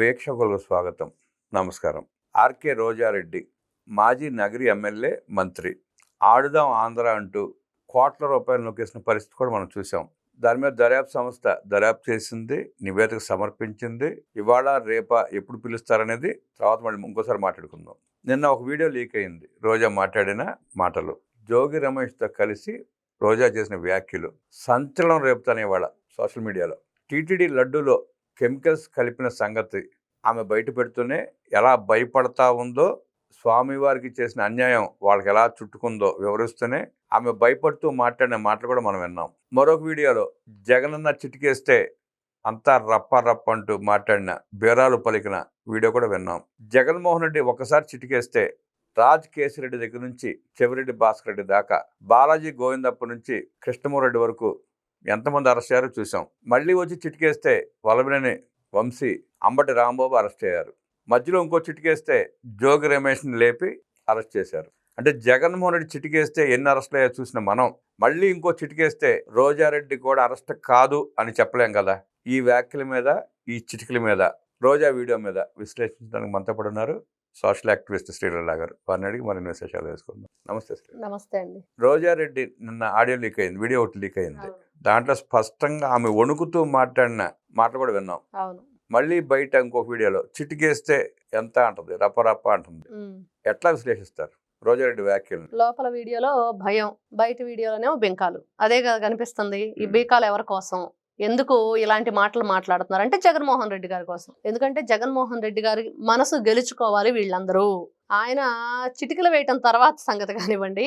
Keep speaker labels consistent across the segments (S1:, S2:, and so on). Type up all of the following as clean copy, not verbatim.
S1: వీక్షకులకు స్వాగతం. నమస్కారం. ఆర్కే రోజారెడ్డి మాజీ నగరి ఎమ్మెల్యే, మంత్రి. ఆడుదాం ఆంధ్ర అంటూ కోట్ల రూపాయలు నొక్కేసిన పరిస్థితి కూడా మనం చూసాం. దాని మీద దర్యాప్తు సంస్థ దర్యాప్తు చేసింది, నివేదిక సమర్పించింది. ఇవాళ రేపా ఎప్పుడు పిలుస్తారనేది తర్వాత మళ్ళీ ఇంకోసారి మాట్లాడుకుందాం. నిన్న ఒక వీడియో లీక్ అయింది. రోజా మాట్లాడిన మాటలు, జోగి రమేష్తో కలిసి రోజా చేసిన వ్యాఖ్యలు సంచలనం రేపుతానే ఇవాళ సోషల్ మీడియాలో. టీటీడీ లడ్డూలో కెమికల్స్ కలిపిన సంగతి ఆమె బయట పెడుతూనే ఎలా భయపడతా ఉందో, స్వామివారికి చేసిన అన్యాయం వాళ్ళకి ఎలా చుట్టుకుందో వివరిస్తూనే ఆమె భయపడుతూ మాట్లాడిన మాటలు కూడా మనం విన్నాం. మరొక వీడియోలో జగనన్న చిటికేస్తే అంతా రప్ప రప్ప అంటూ మాట్లాడిన బేరాలు పలికిన వీడియో కూడా విన్నాం. జగన్మోహన్ రెడ్డి ఒకసారి చిటికేస్తే రాజ్ కేసిరెడ్డి దగ్గర నుంచి చెవిరెడ్డి భాస్కర్ రెడ్డి దాకా, బాలాజీ గోవిందప్ప నుంచి కృష్ణమూరెడ్డి వరకు ఎంతమంది అరెస్ట్ అయ్యారో చూసాం. మళ్ళీ వచ్చి చిటికేస్తే వలబినేని వంశీ, అంబటి రాంబాబు అరెస్ట్ అయ్యారు. మధ్యలో ఇంకో చిటికేస్తే జోగి రమేష్ని లేపి అరెస్ట్ చేశారు. అంటే జగన్మోహన్ రెడ్డి చిటికేస్తే ఎన్ని అరెస్టులు అయ్యాయో చూసిన మనం, మళ్ళీ ఇంకో చిటికేస్తే రోజారెడ్డి కూడా అరెస్ట్ కాదు అని చెప్పలేం కదా. ఈ వ్యాఖ్యల మీద, ఈ చిటికల మీద, రోజా వీడియో మీద విశ్లేషించడానికి మనతో పడున్నారు సోషల్ యాక్టివిస్ట్ శ్రీలల్లా గారు. వారిని అడిగి మరిన్ని విశేషాలు తెలుసుకుందాం. నమస్తే శ్రీ.
S2: నమస్తే అండి.
S1: రోజారెడ్డి నిన్న ఆడియో లీక్ అయింది, వీడియో ఒకటి లీక్ అయింది. దాంట్లో స్పష్టంగా ఆమె వణుకుతూ మాట్లాడిన మాటలు కూడా విన్నాం. మళ్ళీ బయట ఇంకొక వీడియోలో చిటికేస్తే ఎంత అంటుంది, రప్ప అంటుంది. ఎట్లా విశ్లేషిస్తారు రోజారెడ్డి వ్యాఖ్యలు?
S2: లోపల వీడియోలో భయం, బయట వీడియోలోనేమో బెంకాలు. అదే కదా కనిపిస్తుంది. ఈ బీకాలు ఎవరి కోసం, ఎందుకు ఇలాంటి మాటలు మాట్లాడుతున్నారు అంటే జగన్మోహన్ రెడ్డి గారి కోసం. ఎందుకంటే జగన్మోహన్ రెడ్డి గారి మనసు గెలుచుకోవాలి వీళ్ళందరూ. ఆయన చిటికలు వేయటం తర్వాత సంగతి కానివ్వండి,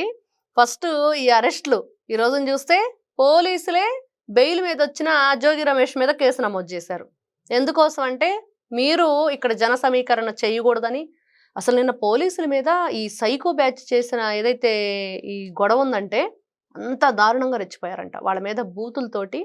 S2: ఫస్ట్ ఈ అరెస్టులు ఈ రోజున చూస్తే పోలీసులే బెయిల్ మీద వచ్చిన జోగి రమేష్ మీద కేసు నమోదు చేశారు. ఎందుకోసం అంటే మీరు ఇక్కడ జన సమీకరణ చేయకూడదని. అసలు నిన్న పోలీసుల మీద ఈ సైకో బ్యాచ్ చేసిన ఏదైతే ఈ గొడవ ఉందంటే అంత దారుణంగా రెచ్చిపోయారంట. వాళ్ళ మీద బూతులతోటి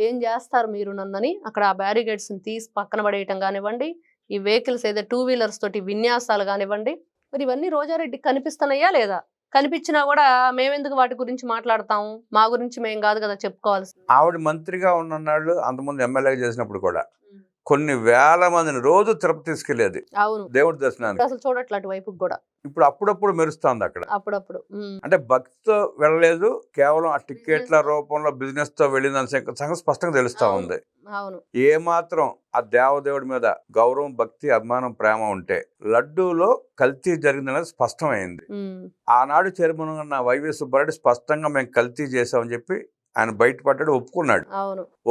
S2: ఏం చేస్తారు మీరు నన్నని అక్కడ ఆ బ్యారిగేడ్స్ తీసి పక్కన పడేయటం కానివ్వండి, ఈ వెహికల్స్ ఏదో 2 వీలర్స్ తోటి విన్యాసాలు కానివ్వండి. మరి ఇవన్నీ రోజారెడ్డికి కనిపిస్తున్నాయా లేదా? కనిపించినా కూడా మేమెందుకు వాటి గురించి మాట్లాడతాము? మా గురించి మేము కాదు కదా చెప్పుకోవాల్సి.
S1: ఆవిడ మంత్రిగా ఉన్ననాళ్ళు, అంతకుముందు ఎమ్మెల్యేగా చేసినప్పుడు కూడా కొన్ని వేల మందిని రోజు తిరుపతి తీసుకెళ్లేది.
S2: అవును,
S1: దేవుడి దర్శనానికి.
S2: అసలు చూడట్లే అటువైపు కూడా.
S1: ఇప్పుడు అప్పుడప్పుడు మెరుస్తుంది అక్కడ.
S2: అప్పుడప్పుడు
S1: అంటే భక్తితో వెళ్ళలేదు, కేవలం ఆ టికెట్ల రూపంలో బిజినెస్ తో వెళ్ళిందని సంగతి స్పష్టంగా తెలుస్తా ఉంది.
S2: అవును,
S1: ఏ మాత్రం ఆ దేవదేవుడి మీద గౌరవం, భక్తి, అభిమానం, ప్రేమ ఉంటే లడ్డూలో కల్తీ జరిగిందనేది స్పష్టమైంది. ఆనాడు చైర్మన్ ఉన్న వైవి సుబ్బారెడ్డి స్పష్టంగా మేము కల్తీ చేసామని చెప్పి ఆయన బయటపడ్డాడు, ఒప్పుకున్నాడు.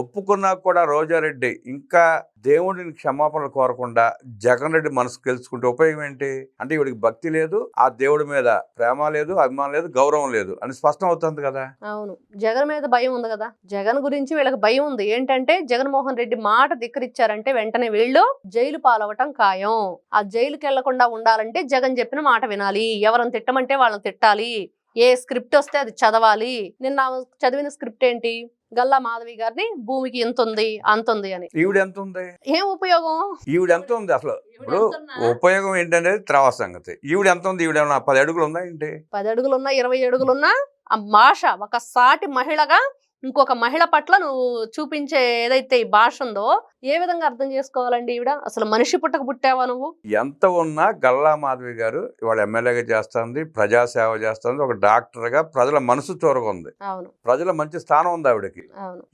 S1: ఒప్పుకున్నా కూడా రోజారెడ్డి ఇంకా దేవుడిని క్షమాపణలు కోరకుండా జగన్ రెడ్డి మనసు గెలుచుకుంటే ఉపయోగం ఏంటి? అంటే ఇవిడికి భక్తి లేదు, ఆ దేవుడి మీద ప్రేమ లేదు, అభిమానం లేదు, గౌరవం లేదు అని స్పష్టం అవుతుంది కదా.
S2: అవును, జగన్ మీద భయం ఉంది కదా. జగన్ గురించి వీళ్ళకి భయం ఉంది. ఏంటంటే జగన్మోహన్ రెడ్డి మాట ధిక్కరించారంటే వెంటనే వీళ్ళు జైలు పాలవటం ఖాయం. ఆ జైలుకి వెళ్లకుండా ఉండాలంటే జగన్ చెప్పిన మాట వినాలి, ఎవరిని తిట్టమంటే వాళ్ళని తిట్టాలి, ఏ స్క్రిప్ట్ వస్తే అది చదవాలి. నిన్న చదివిన స్క్రిప్ట్ ఏంటి? గల్లా మాధవి గారిని భూమికి ఎంత ఉంది అంత ఉంది అని.
S1: ఈవిడ ఎంత ఉంది,
S2: ఏం ఉపయోగం?
S1: ఈవిడ ఎంత ఉంది అసలు? ఇప్పుడు ఉపయోగం ఏంటనేది తర్వాత సంగతి. ఈవిడ ఎంత ఉంది? ఈవిడ 10 అడుగులు ఉందా ఏంటి?
S2: 10 అడుగులున్నా, 20 అడుగులున్నా ఆ భాష, ఒక సాటి మహిళగా ఇంకొక మహిళ పట్ల నువ్వు చూపించే ఏదైతే ఈ భాష ఉందో ఏ విధంగా అర్థం చేసుకోవాలండి? ఈవిడ అసలు మనిషి పుట్టక పుట్టావా నువ్వు?
S1: ఎంత ఉన్నా గల్లా మాధవి గారు ఇవాళ ఎమ్మెల్యేగా చేస్తుంది, ప్రజాసేవ చేస్తుంది, ఒక డాక్టర్ గా ప్రజల మనసు చూరగొంది.
S2: అవును,
S1: ప్రజల మంచి స్థానం ఉంది ఆవిడకి.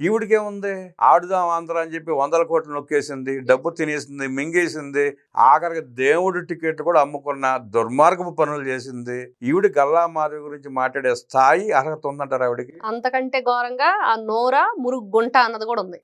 S1: ఈవిడికేముంది? ఆడుదాం ఆంధ్ర అని చెప్పి 100 కోట్లు నొక్కేసింది, డబ్బు తినేసింది, మింగేసింది, ఆఖరికి దేవుడి టికెట్ కూడా అమ్ముకున్న దుర్మార్గపు పనులు చేసింది. ఈవిడ గల్లా మాధవి గురించి మాట్లాడే స్థాయి, అర్హత ఉందంటారు ఆవిడకి?
S2: అంతకంటే ఘోరంగా ఆ నోర మురుగు గుంట అన్నది కూడా ఉంది.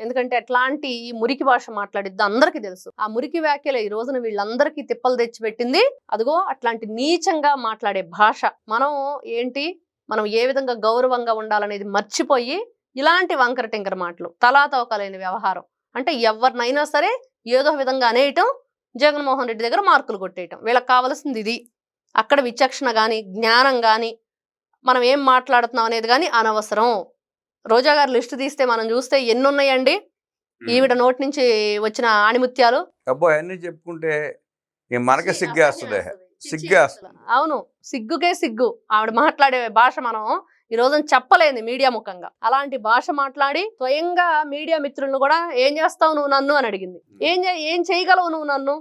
S2: ఎందుకంటే ఎట్లాంటి మురికి భాష మాట్లాడిద్దో అందరికీ తెలుసు. ఆ మురికి వ్యాఖ్యలు ఈ రోజున వీళ్ళందరికీ తిప్పలు తెచ్చిపెట్టింది అదిగో అట్లాంటి నీచంగా మాట్లాడే భాష. మనం ఏంటి, మనం ఏ విధంగా గౌరవంగా ఉండాలనేది మర్చిపోయి ఇలాంటి వంకర టింకర మాటలు, తలాతోకలేని వ్యవహారం. అంటే ఎవరినైనా సరే ఏదో విధంగా అనేయటం, జగన్మోహన్ రెడ్డి దగ్గర మార్కులు కొట్టేయటం. వీళ్ళకి కావాల్సింది ఇది. అక్కడ విచక్షణ కానీ, జ్ఞానం కానీ, మనం ఏం మాట్లాడుతున్నాం అనేది కానీ అనవసరం. రోజా గారు లిస్టు తీస్తే మనం చూస్తే ఎన్ని ఉన్నాయండి ఈవిడ నోటి నుంచి వచ్చిన ఆణిముత్యాలు.
S1: అబ్బో, అన్ని చెప్పుకుంటే మనకే సిగ్గేస్తుంది.
S2: అవును, సిగ్గుకే సిగ్గు. ఆవిడ మాట్లాడే భాష మనం ఈ రోజున చెప్పలేని మీడియా ముఖంగా అలాంటి భాష మాట్లాడి స్వయంగా మీడియా మిత్రులను కూడా ఏం చేస్తావు నువ్వు నన్ను అని అడిగింది. ఏం చేయగలవు నువ్వు నన్ను?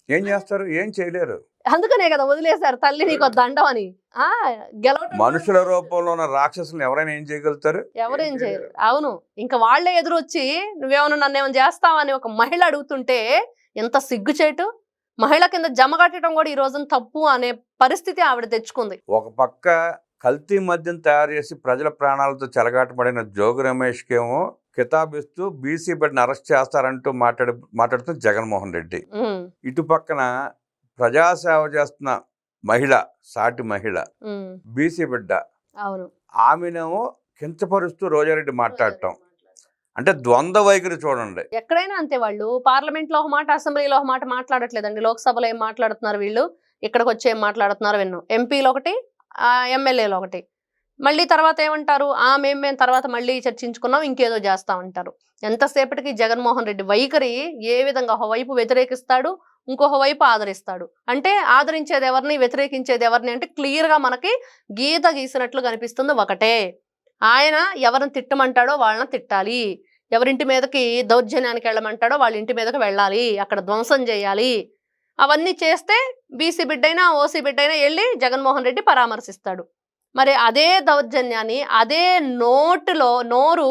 S1: ఏం చేస్తారు? ఏం చేయలేరు.
S2: అందుకనే కదా వదిలేశారు తల్లి నీకు దండం అని. గెలవటం
S1: మనుషుల రూపంలో ఉన్న రాక్షసులను ఎవరైనా ఏం చేయగలుగుతారు?
S2: ఎవరేం చేయరు. అవును, ఇంకా వాళ్లే ఎదురొచ్చి నువ్వేమన్నా నన్ను ఏమైనా చేస్తావా అని ఒక మహిళ అడుగుతుంటే ఎంత సిగ్గుచేటు. మహిళ కింద జమ కట్టడం కూడా ఈ రోజున తప్పు అనే పరిస్థితి ఆవిడ తెచ్చుకుంది.
S1: ఒక పక్క కల్తీ మద్యం తయారు చేసి ప్రజల ప్రాణాలతో చెలగాటపడిన జోగి రమేష్కి ఏమో కితాబిస్తూ బీసీ బిడ్డను అరెస్ట్ చేస్తారంటూ మాట్లాడుతున్న జగన్మోహన్ రెడ్డి. ఇటు పక్కన ప్రజాసేవ చేస్తున్న మహిళ, సాటి మహిళ, బీసీ బిడ్డ, ఆమెనేమో కించపరుస్తూ రోజారెడ్డి మాట్లాడటం అంటే ద్వంద్వ వైఖరి చూడండి.
S2: ఎక్కడైనా అంతే. వాళ్ళు పార్లమెంట్ లో ఒక మాట, అసెంబ్లీలో ఒక మాట మాట్లాడట్లేదండి. లోక్సభలో ఏం మాట్లాడుతున్నారు వీళ్ళు, ఇక్కడికి వచ్చి ఏం మాట్లాడుతున్నారు విన్నాం. ఎంపీలు ఒకటి, ఎమ్మెల్యేలు ఒకటి. మళ్ళీ తర్వాత ఏమంటారు, మేము తర్వాత మళ్ళీ చర్చించుకున్నాం, ఇంకేదో చేస్తామంటారు. ఎంతసేపటికి జగన్మోహన్ రెడ్డి వైఖరి ఏ విధంగా ఒకవైపు వ్యతిరేకిస్తాడు, ఇంకొక వైపు ఆదరిస్తాడు. అంటే ఆదరించేది ఎవరిని, వ్యతిరేకించేది ఎవరిని అంటే క్లియర్ గా మనకి గీత గీసినట్లు కనిపిస్తుంది. ఒకటే, ఆయన ఎవరిని తిట్టమంటాడో వాళ్ళని తిట్టాలి, ఎవరింటి మీదకి దౌర్జన్యానికి వెళ్ళమంటాడో వాళ్ళ ఇంటి మీదకి వెళ్ళాలి, అక్కడ ధ్వంసం చేయాలి. అవన్నీ చేస్తే బీసీ బిడ్డైనా ఓసీ బిడ్డైనా వెళ్ళి జగన్మోహన్ రెడ్డి పరామర్శిస్తాడు. మరి అదే దౌర్జన్యాన్ని, అదే నోరు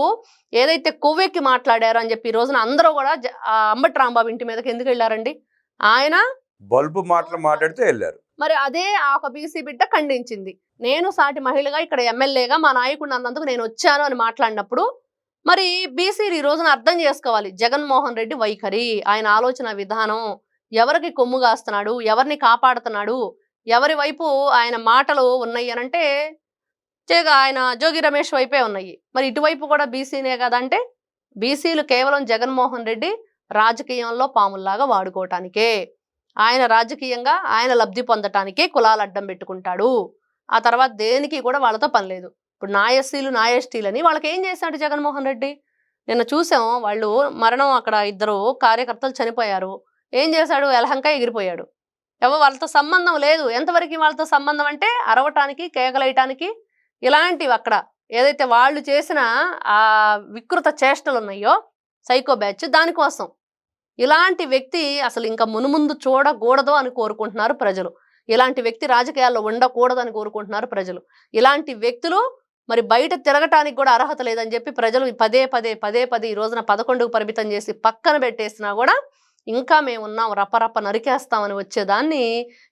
S2: ఏదైతే కొవ్వెక్కి మాట్లాడారో అని చెప్పి ఈ రోజున అందరూ కూడా అంబటి రాంబాబు ఇంటి మీదకి ఎందుకు వెళ్ళారండి? ఆయన
S1: బల్బు మాటలు మాట్లాడితే వెళ్ళారు.
S2: మరి అదే ఆ ఒక బీసీ బిడ్డ ఖండించింది. నేను సాటి మహిళగా ఇక్కడ ఎమ్మెల్యేగా మా నాయకుడు అన్నందుకు నేను వచ్చాను అని మాట్లాడినప్పుడు మరి బీసీలు ఈ రోజున అర్థం చేసుకోవాలి జగన్మోహన్ రెడ్డి వైఖరి, ఆయన ఆలోచన విధానం, ఎవరికి కొమ్ము కాస్తున్నాడు, ఎవరిని కాపాడుతున్నాడు, ఎవరి వైపు ఆయన మాటలు ఉన్నాయి అనంటే ఆయన జోగి రమేష్ వైపే ఉన్నాయి. మరి ఇటువైపు కూడా బీసీనే కదంటే బీసీలు కేవలం జగన్మోహన్ రెడ్డి రాజకీయంలో పాముల్లాగా వాడుకోవటానికే, ఆయన రాజకీయంగా ఆయన లబ్ధి పొందటానికే కులాలు అడ్డం పెట్టుకుంటాడు. ఆ తర్వాత దేనికి కూడా వాళ్ళతో పని లేదు. ఇప్పుడు నా ఎస్సీలు నా ఎస్టీలు అని వాళ్ళకి ఏం చేశాడు జగన్మోహన్ రెడ్డి? నిన్న చూసాం, వాళ్ళు మరణం, అక్కడ 2 కార్యకర్తలు చనిపోయారు. ఏం చేశాడు? ఎలహంక ఎగిరిపోయాడు. వాళ్ళతో సంబంధం లేదు. ఎంతవరకు వాళ్ళతో సంబంధం అంటే అరవటానికి, కేకలేయటానికి, ఇలాంటివి అక్కడ ఏదైతే వాళ్ళు చేసిన ఆ వికృత చేష్టలు ఉన్నాయో సైకో బ్యాచ్, దానికోసం ఇలాంటి వ్యక్తి అసలు ఇంకా మునుముందు చూడకూడదు అని కోరుకుంటున్నారు ప్రజలు. ఇలాంటి వ్యక్తి రాజకీయాల్లో ఉండకూడదు అని కోరుకుంటున్నారు ప్రజలు. ఇలాంటి వ్యక్తులు మరి బయట తిరగటానికి కూడా అర్హత లేదని చెప్పి ప్రజలు పదే పదే ఈ రోజున 11కు పరిమితం చేసి పక్కన పెట్టేసినా కూడా ఇంకా మేమున్నాం, రపరప నరికేస్తామని వచ్చేదాన్ని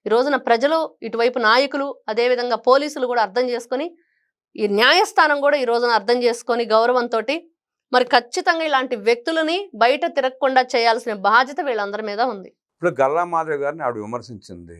S2: ఈ రోజున ప్రజలు, ఇటువైపు నాయకులు, అదేవిధంగా పోలీసులు కూడా అర్థం చేసుకొని, ఈ న్యాయస్థానం కూడా ఈ రోజున అర్థం చేసుకొని గౌరవంతో మరి ఖచ్చితంగా ఇలాంటి వ్యక్తులని బయట తిరగకుండా చేయాల్సిన బాధ్యత వీళ్ళందరి మీద ఉంది.
S1: ఇప్పుడు గల్లా మాధవ్ గారిని ఆవిడ విమర్శించింది.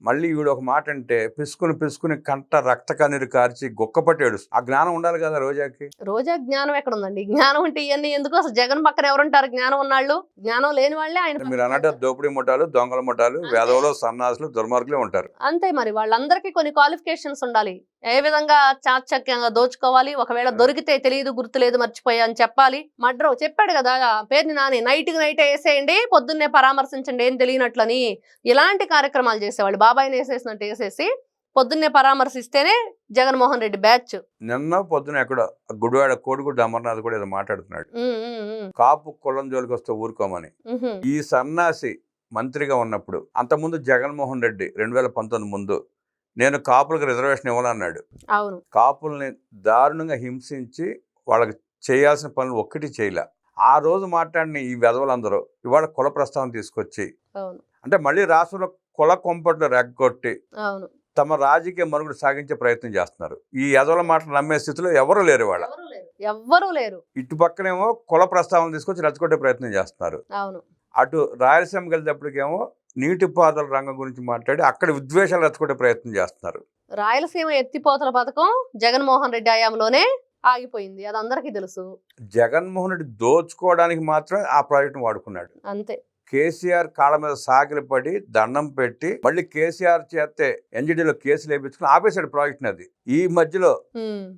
S1: మళ్ళీ ఈవిడ ఒక మాట అంటే పిసుకుని కంట రక్త కన్నీరు కార్చి గొక్కపట్టేడు. ఆ జ్ఞానం ఉండాలి కదా రోజాకి.
S2: రోజా జ్ఞానం ఎక్కడ ఉందండి? జ్ఞానం ఉంటే ఇవన్నీ ఎందుకు? అసలు జగన్ పక్కన ఎవరుంటారు జ్ఞానం ఉన్నాళ్ళు? జ్ఞానం లేని వాళ్ళే ఆయన.
S1: మీరు అన్నట్టు దోపిడీ ముఠాలు, దొంగల ముఠాలు, వేదవులు, సన్నాసులు, దుర్మార్గులే ఉంటారు.
S2: అంతే. మరి వాళ్ళందరికీ కొన్ని క్వాలిఫికేషన్స్ ఉండాలి. ఏ విధంగా చాచక్యంగా దోచుకోవాలి, ఒకవేళ దొరికితే తెలియదు, గుర్తులేదు, మర్చిపోయా అని చెప్పాలి. మడ్రో చెప్పాడు కదా, పేరుని నాని నైట్కి నైటే వేసేయండి, పొద్దున్నే పరామర్శించండి ఏం తెలియనట్లని. ఇలాంటి కార్యక్రమాలు చేసేవాళ్ళు. బాబాయిని వేసేసినట్టు వేసేసి పొద్దున్నే పరామర్శిస్తేనే జగన్మోహన్ రెడ్డి బ్యాచ్.
S1: నిన్న పొద్దున ఎక్కడ గుడివాడ కోడిగుడ్డ అమర్నాథ్ కూడా ఏదో మాట్లాడుతున్నాడు, కాపు కులం జోలికి వస్తే ఊరుకోమని. ఈ సన్నాసి మంత్రిగా ఉన్నప్పుడు, అంతకుముందు జగన్మోహన్ రెడ్డి 2019 ముందు నేను కాపులకు రిజర్వేషన్ ఇవ్వాలన్నాడు.
S2: అవును,
S1: కాపుల్ని దారుణంగా హింసించి వాళ్ళకి చేయాల్సిన పనులు ఒక్కటి చేయలే. ఆ రోజు మాట్లాడిన ఈ వెధవలందరూ ఇవాళ కుల ప్రస్తావన తీసుకొచ్చి, అంటే మళ్ళీ రాష్ట్రంలో కుల కొంపట్లు రెగ్గొట్టి తమ రాజకీయ మనుగడ సాగించే ప్రయత్నం చేస్తున్నారు. ఈ ఎదవల మాటలు నమ్మే స్థితిలో ఎవరు లేరు, వాళ్ళ
S2: ఎవ్వరూ లేరు.
S1: ఇటు పక్కనేమో కుల ప్రస్తావన తీసుకొచ్చి రెచ్చగొట్టే ప్రయత్నం చేస్తున్నారు. అటు రాయలసీమకి వెళ్ళేటప్పటికేమో నీటిపారుదల రంగం గురించి మాట్లాడి అక్కడ విద్వేషాలు రెచ్చగొట్టే ప్రయత్నం చేస్తున్నారు.
S2: రాయలసీమ ఎత్తిపోతల పథకం జగన్మోహన్ రెడ్డి హయాంలోనే ఆగిపోయింది, అది అందరికీ తెలుసు.
S1: జగన్మోహన్ రెడ్డి దోచుకోవడానికి మాత్రమే ఆ ప్రాజెక్టును వాడుకున్నాడు, అంతే. కేసీఆర్ కాళ్ళ మీద సాగిలపడి దండం పెట్టి మళ్ళీ కేసీఆర్ చేస్తే ఎన్జిడిలో కేసులు వేయించుకుని ఆపేశాడు ప్రాజెక్ట్. అది ఈ మధ్యలో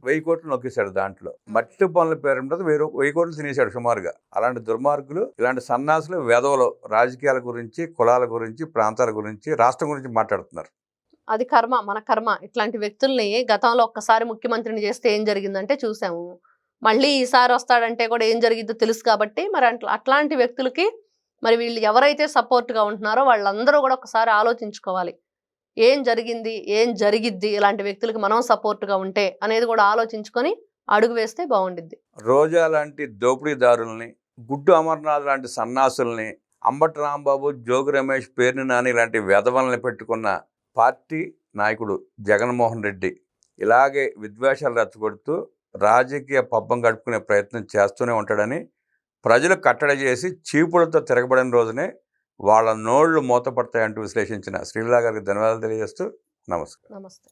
S1: 1000 కోట్లు నొక్కేశాడు. దాంట్లో మట్టి పనుల పేరు 1000 కోట్లు తినేశాడు సుమారుగా. అలాంటి దుర్మార్గులు, ఇలాంటి సన్నాసులు, వెధవలు రాజకీయాల గురించి, కులాల గురించి, ప్రాంతాల గురించి, రాష్ట్రం గురించి మాట్లాడుతున్నారు.
S2: అది కర్మ, మన కర్మ. ఇట్లాంటి వ్యక్తుల్ని గతంలో ఒక్కసారి ముఖ్యమంత్రిని చేస్తే ఏం జరిగిందంటే చూసాము. మళ్ళీ ఈసారి వస్తాడంటే కూడా ఏం జరిగిద్దో తెలుసు కాబట్టి మరి అట్లాంటి వ్యక్తులకి మరి వీళ్ళు ఎవరైతే సపోర్ట్‌గా ఉంటున్నారో వాళ్ళందరూ కూడా ఒకసారి ఆలోచించుకోవాలి. ఏం జరిగింది? ఏం జరిగిద్ది? ఇలాంటి వ్యక్తులకి మనం సపోర్ట్‌గా ఉంటే అనేది కూడా ఆలోచించుకొని అడుగు వేస్తే బావుండిద్ది.
S1: రోజా లాంటి దోపిడీదారుల్ని, గుడ్డు అమర్నాథ్ లాంటి సన్నాసుల్ని, అంబటి రాంబాబు, జోగి రమేష్, పేర్ని నాని లాంటి వెధవల్ని పెట్టుకున్న పార్టీ నాయకుడు జగన్మోహన్ రెడ్డి ఇలాగే విద్వేషాలు రెచ్చగొడుతూ రాజకీయ పబ్బం గడుపుకునే ప్రయత్నం చేస్తూనే ఉంటాడని ప్రజలు కట్టడి చేసి చీపులతో తిరగబడిన రోజునే వాళ్ళ నోళ్లు మూతపడతాయంటూ విశ్లేషించిన శ్రీలీలా గారికి ధన్యవాదాలు తెలియజేస్తూ నమస్కారం.
S2: నమస్తే.